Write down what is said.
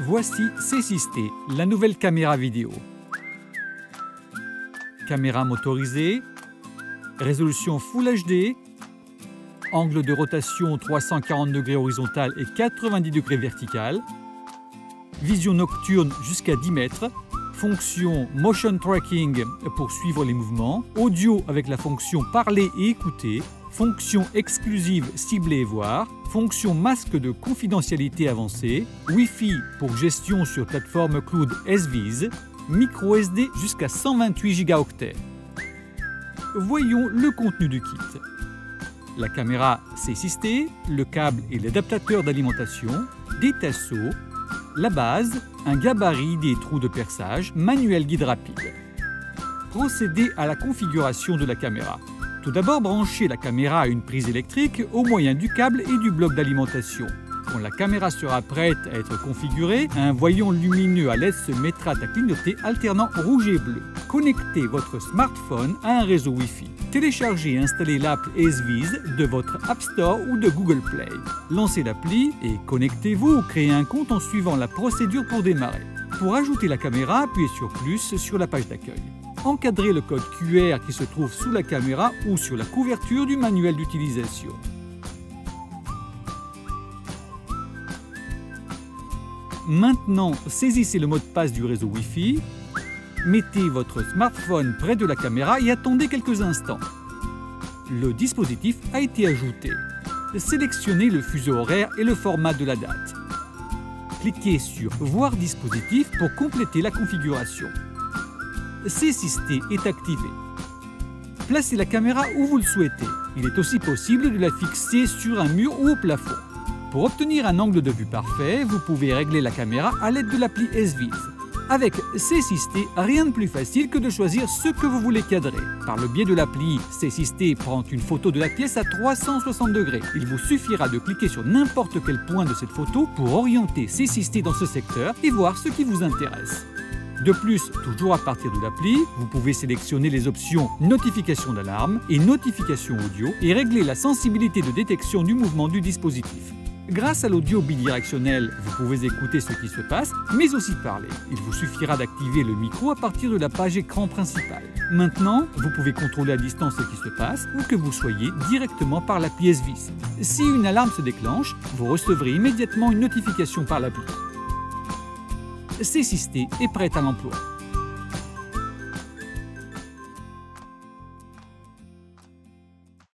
Voici C6T, la nouvelle caméra vidéo. Caméra motorisée, résolution Full HD, angle de rotation 340 degrés horizontal et 90 degrés vertical, vision nocturne jusqu'à 10 mètres, fonction Motion Tracking pour suivre les mouvements, audio avec la fonction Parler et écouter, fonction exclusive Cibler et voir, fonction masque de confidentialité avancée, Wi-Fi pour gestion sur plateforme cloud SVIS, micro SD jusqu'à 128 Go. Voyons le contenu du kit. La caméra C6T, le câble et l'adaptateur d'alimentation, des tasseaux, la base, un gabarit, des trous de perçage, manuel guide rapide. Procédez à la configuration de la caméra. Tout d'abord, branchez la caméra à une prise électrique au moyen du câble et du bloc d'alimentation. Quand la caméra sera prête à être configurée, un voyant lumineux à LED se mettra à clignoter alternant rouge et bleu. Connectez votre smartphone à un réseau Wi-Fi. Téléchargez et installez l'appli SVIS de votre App Store ou de Google Play. Lancez l'appli et connectez-vous ou créez un compte en suivant la procédure pour démarrer. Pour ajouter la caméra, appuyez sur plus sur la page d'accueil. Encadrez le code QR qui se trouve sous la caméra ou sur la couverture du manuel d'utilisation. Maintenant, saisissez le mot de passe du réseau Wi-Fi, mettez votre smartphone près de la caméra et attendez quelques instants. Le dispositif a été ajouté. Sélectionnez le fuseau horaire et le format de la date. Cliquez sur « Voir dispositif » pour compléter la configuration. C6T est activé. Placez la caméra où vous le souhaitez. Il est aussi possible de la fixer sur un mur ou au plafond. Pour obtenir un angle de vue parfait, vous pouvez régler la caméra à l'aide de l'appli SVIS. Avec C6T, rien de plus facile que de choisir ce que vous voulez cadrer. Par le biais de l'appli, C6T prend une photo de la pièce à 360 degrés. Il vous suffira de cliquer sur n'importe quel point de cette photo pour orienter C6T dans ce secteur et voir ce qui vous intéresse. De plus, toujours à partir de l'appli, vous pouvez sélectionner les options notification d'alarme et notification audio et régler la sensibilité de détection du mouvement du dispositif. Grâce à l'audio bidirectionnel, vous pouvez écouter ce qui se passe, mais aussi parler. Il vous suffira d'activer le micro à partir de la page écran principale. Maintenant, vous pouvez contrôler à distance ce qui se passe ou que vous soyez directement par l'appli SVIS. Si une alarme se déclenche, vous recevrez immédiatement une notification par l'appli. C6T est prête à l'emploi.